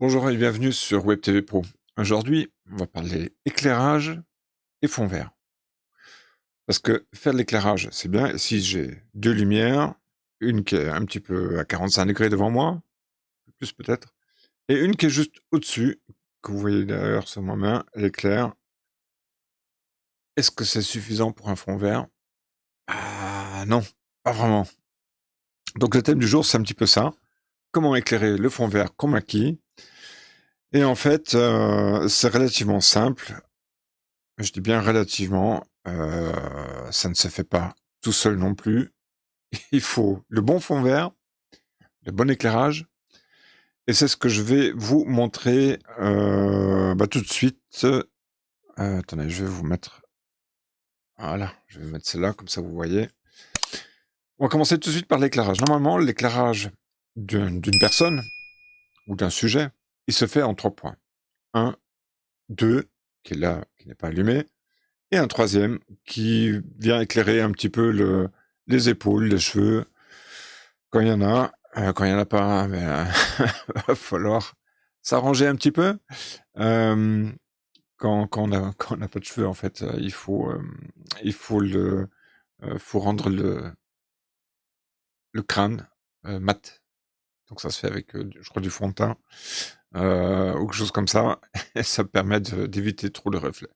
Bonjour et bienvenue sur Web TV Pro. Aujourd'hui, on va parler éclairage et fond vert. Parce que faire de l'éclairage, c'est bien. Si j'ai deux lumières, une qui est un petit peu à 45 degrés devant moi, plus peut-être, et une qui est juste au-dessus, que vous voyez d'ailleurs sur ma main, elle éclaire. Est-ce que c'est suffisant pour un fond vert? Ah non, pas vraiment. Donc le thème du jour, c'est un petit peu ça. Comment éclairer le fond vert qu'on maquille? Et en fait, c'est relativement simple. Je dis bien relativement, ça ne se fait pas tout seul non plus. Il faut le bon fond vert, le bon éclairage et c'est ce que je vais vous montrer, tout de suite. Attendez, je vais vous mettre voilà, je vais mettre celle-là, comme ça vous voyez. On va commencer tout de suite par l'éclairage. Normalement, l'éclairage d'une personne ou d'un sujet, il se fait en 3 points. Un, 2, qui est là, qui n'est pas allumé, et un troisième qui vient éclairer un petit peu les épaules, les cheveux, quand il y en a. Quand il y en a pas, ben, va falloir s'arranger un petit peu. Hem, quand on n'a pas de cheveux, en fait, il faut faut rendre le crâne, mat. Donc ça se fait avec, je crois du fond de teint, ou quelque chose comme ça et ça permet d'éviter trop le reflet.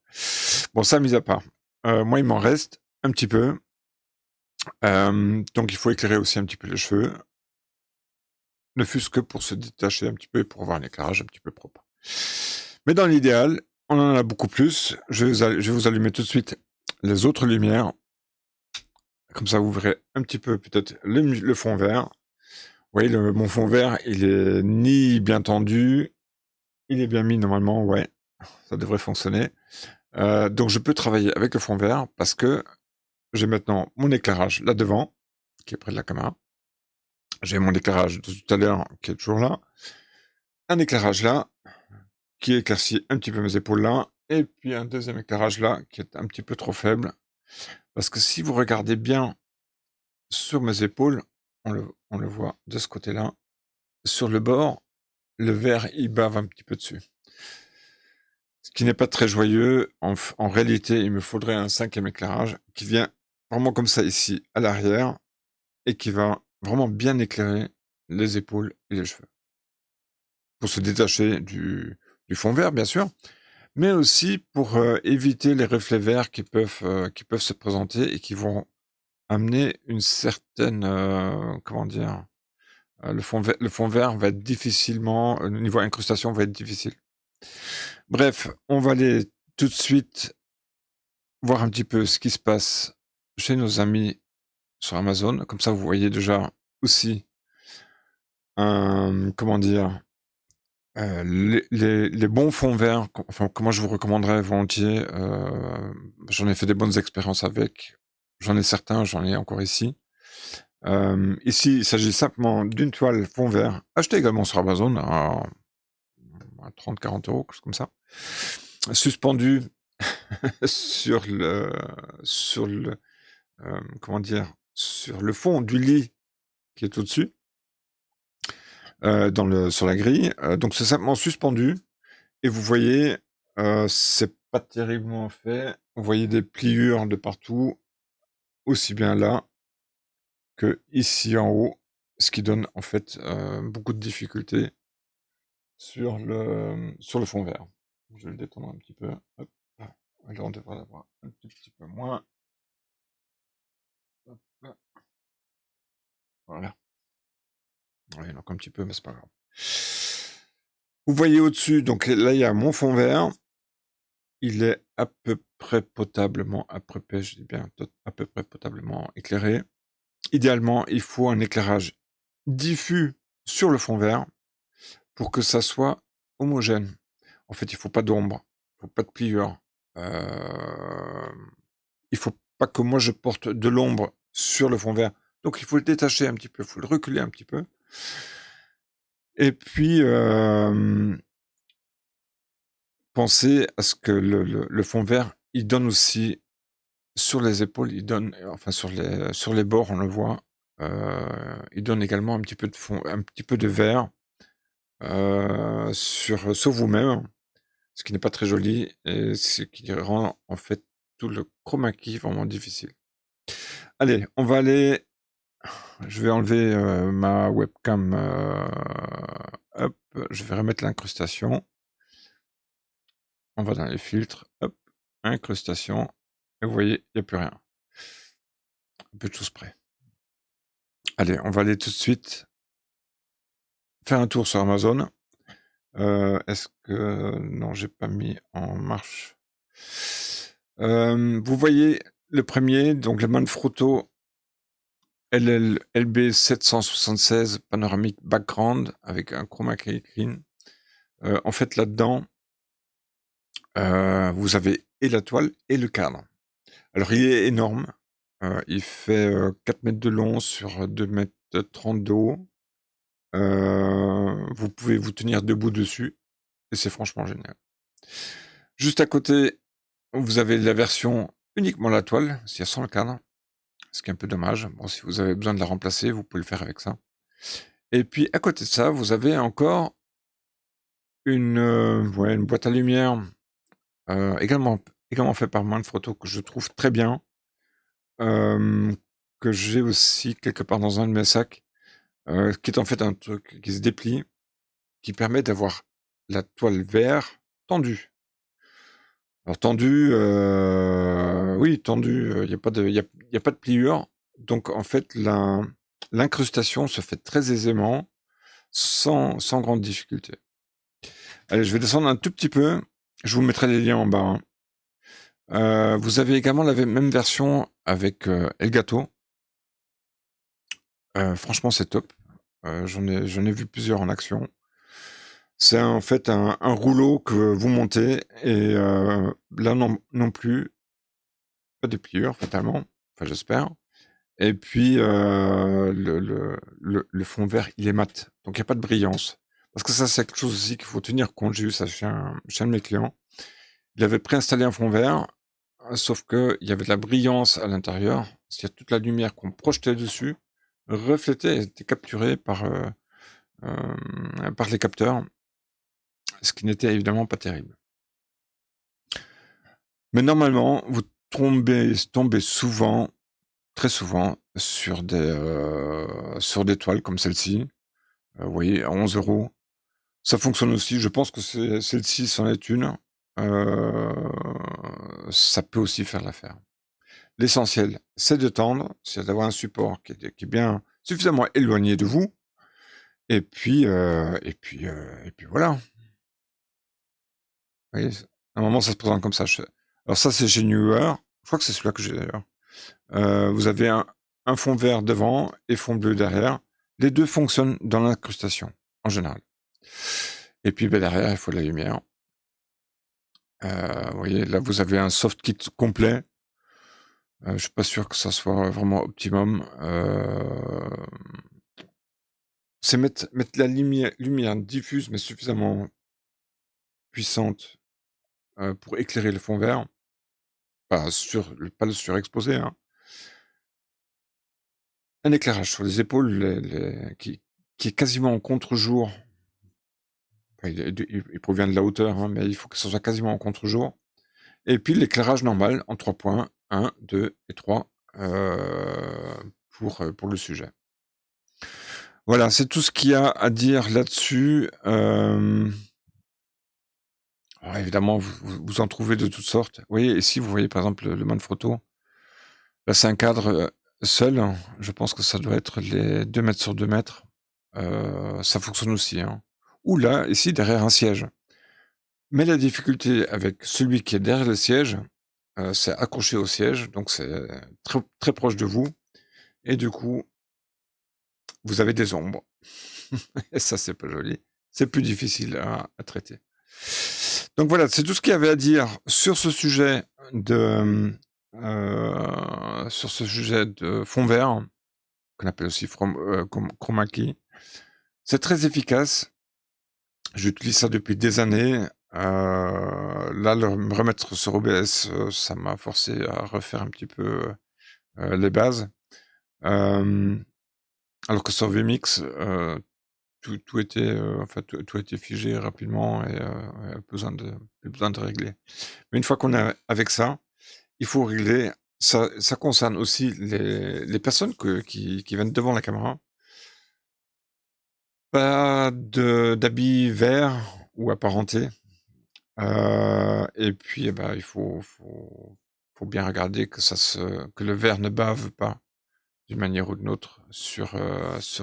Bon, ça mis à part. Moi, il m'en reste un petit peu. Donc il faut éclairer aussi un petit peu les cheveux, ne fût-ce que pour se détacher un petit peu et pour avoir un éclairage un petit peu propre. Mais dans l'idéal, on en a beaucoup plus. Je vais vous allumer tout de suite les autres lumières. Comme ça, vous verrez un petit peu peut-être le fond vert. Vous voyez, mon fond vert, il est ni bien tendu, il est bien mis normalement, ouais, ça devrait fonctionner. Donc je peux travailler avec le fond vert parce que j'ai maintenant mon éclairage là devant, qui est près de la caméra. J'ai mon éclairage de tout à l'heure qui est toujours là. Un éclairage là, qui éclaircit un petit peu mes épaules là, et puis un deuxième éclairage là, qui est un petit peu trop faible. Parce que si vous regardez bien sur mes épaules, on le voit de ce côté-là, sur le bord, le vert il bave un petit peu dessus. Ce qui n'est pas très joyeux. En réalité, il me faudrait un cinquième éclairage qui vient vraiment comme ça ici à l'arrière et qui va vraiment bien éclairer les épaules et les cheveux. Pour se détacher du fond vert, bien sûr, mais aussi pour, éviter les reflets verts qui peuvent se présenter et qui vont amener une certaine, comment dire? Le fond vert va être difficilement, niveau incrustation va être difficile. Bref, on va aller tout de suite voir un petit peu ce qui se passe chez nos amis sur Amazon. Comme ça, vous voyez déjà aussi, comment dire? Les bons fonds verts, que moi je vous recommanderais volontiers, j'en ai fait des bonnes expériences avec. J'en ai certains, j'en ai encore ici. Ici, il s'agit simplement d'une toile fond vert, achetée également sur Amazon à 30-40 €, quelque chose comme ça. Suspendue sur sur le, comment dire? Sur le fond du lit qui est au-dessus, sur la grille, donc c'est simplement suspendu. Et vous voyez, c'est pas terriblement fait. Vous voyez des pliures de partout, aussi bien là que ici en haut, ce qui donne en fait, beaucoup de difficultés sur le fond vert. Je vais le détendre un petit peu, hop, là, on devrait l'avoir un tout petit peu moins. Hop là, voilà. Ouais, il manque un petit peu, mais c'est pas grave. Vous voyez au-dessus, donc là, il y a mon fond vert. Il est à peu près potablement, je dis bien à peu près potablement éclairé. Idéalement, il faut un éclairage diffus sur le fond vert pour que ça soit homogène. En fait, il faut pas d'ombre, il faut pas de pliure. Il faut pas que moi je porte de l'ombre sur le fond vert. Donc il faut le détacher un petit peu, il faut le reculer un petit peu. Et puis, pensez à ce que le fond vert, il donne aussi sur les épaules, il donne, enfin sur les bords, on le voit, il donne également un petit peu de fond, un petit peu de vert. sur vous-même, ce qui n'est pas très joli et ce qui rend en fait tout le chroma key vraiment difficile. Allez, on va aller je vais enlever, ma webcam, hop, je vais remettre l'incrustation. On va dans les filtres, hop, incrustation et vous voyez, il y a plus rien. Un peu de choses près. Allez, on va aller tout de suite faire un tour sur Amazon. Est-ce que non, j'ai pas mis en marche. Vous voyez le premier, donc le Manfrotto LB 776 panoramique background avec un chroma key clean. En fait, là-dedans, vous avez et la toile et le cadre. Alors, il est énorme. Il fait 4 mètres de long sur 2,30 m de haut. Vous pouvez vous tenir debout dessus et c'est franchement génial. Juste à côté, vous avez la version uniquement la toile, c'est-à-dire sans le cadre, ce qui est un peu dommage. Bon, si vous avez besoin de la remplacer, vous pouvez le faire avec ça. Et puis à côté de ça, vous avez encore une boîte à lumière, également fait par Manfrotto que je trouve très bien, que j'ai aussi quelque part dans un de mes sacs, qui est en fait un truc qui se déplie, qui permet d'avoir la toile vert tendue. Alors tendu, oui tendu, il y a pas de il y a pas de pliure, donc en fait l'incrustation se fait très aisément, sans grande difficulté. Allez, je vais descendre un tout petit peu, je vous mettrai les liens en bas, hein. Vous avez également la même version avec, Elgato. Franchement c'est top. J'en ai vu plusieurs en action. C'est en fait un rouleau que vous montez et là non plus, pas de pliure fatalement, enfin j'espère. Et puis, le fond vert, il est mat, donc il y a pas de brillance. Parce que ça, c'est quelque chose aussi qu'il faut tenir compte. J'ai vu ça chez un de mes clients. Il avait préinstallé un fond vert, sauf qu'il y avait de la brillance à l'intérieur. C'est-à-dire toute la lumière qu'on projetait dessus reflétait et était capturée par les capteurs, ce qui n'était évidemment pas terrible. Mais normalement, vous tombez souvent, très souvent sur des toiles comme celle-ci. Vous voyez, à 11 €. Ça fonctionne aussi, je pense que celle-ci c'en est une. Heu, Ça peut aussi faire l'affaire. L'essentiel, c'est de tendre, c'est d'avoir un support qui est bien suffisamment éloigné de vous et puis voilà. Vous voyez? À un moment, ça se présente comme ça. Alors ça, c'est chez Newer. Je crois que c'est celui-là que j'ai d'ailleurs. Vous avez un fond vert devant et fond bleu derrière. Les 2 fonctionnent dans l'incrustation, en général. Et puis, beh, derrière, il faut de la lumière. Vous voyez, là, vous avez un soft kit complet. Je suis pas sûr que ça soit vraiment optimum. C'est mettre la lumière diffuse, mais suffisamment puissante, pour éclairer le fond vert, pas le surexposer, hein. Un éclairage sur les épaules, qui est quasiment en contre-jour. Enfin, il provient de la hauteur, hein, mais il faut que ce soit quasiment en contre-jour. Et puis l'éclairage normal en 3 points, 1, 2 et 3, pour le sujet. Voilà, c'est tout ce qu'il y a à dire là-dessus. Alors évidemment, vous en trouvez de toutes sortes. Vous voyez, ici, vous voyez par exemple le Manfrotto. Là, c'est un cadre, seul. Je pense que ça doit être les 2 mètres sur 2 mètres. Ça fonctionne aussi, hein. Ou là, ici, derrière un siège. Mais la difficulté avec celui qui est derrière le siège, c'est accroché au siège, donc c'est très très proche de vous et du coup, vous avez des ombres et ça, c'est pas joli. C'est plus difficile à traiter. Donc voilà, c'est tout ce qu'il y avait à dire sur ce sujet de fond vert, qu'on appelle aussi chroma key. C'est très efficace. J'utilise ça depuis des années. Là, me remettre sur OBS, ça m'a forcé à refaire un petit peu, les bases. Alors que sur VMix, tout était, enfin tout était figé rapidement et plus besoin de régler. Mais une fois qu'on est avec ça, il faut régler. Ça concerne aussi les personnes qui viennent devant la caméra. Pas d'habits verts ou apparentés, et puis, il faut bien regarder que le verre ne bave pas d'une manière ou d'une autre sur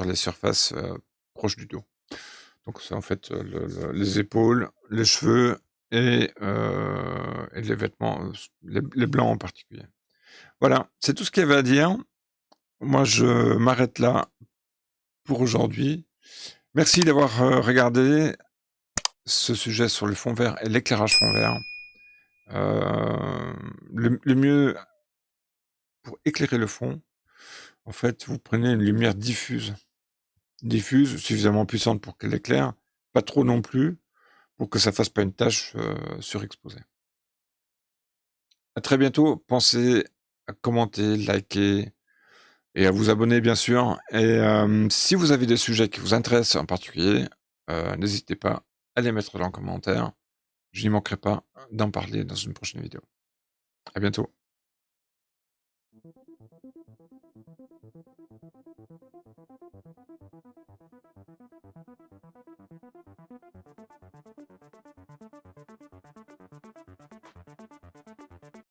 les surfaces, proches du dos. Donc c'est en fait, les épaules, les cheveux et les vêtements, les blancs en particulier. Voilà, c'est tout ce qu'il y avait à dire. Moi, je m'arrête là pour aujourd'hui. Merci d'avoir, regardé ce sujet sur le fond vert et l'éclairage fond vert. Le mieux pour éclairer le fond, en fait, vous prenez une lumière diffuse, suffisamment puissante pour qu'elle éclaire, pas trop non plus, pour que ça fasse pas une tache, surexposée. À très bientôt, pensez à commenter, liker et à vous abonner bien sûr et si vous avez des sujets qui vous intéressent en particulier, n'hésitez pas à les mettre dans le commentaire. Je n'y manquerai pas d'en parler dans une prochaine vidéo. À bientôt.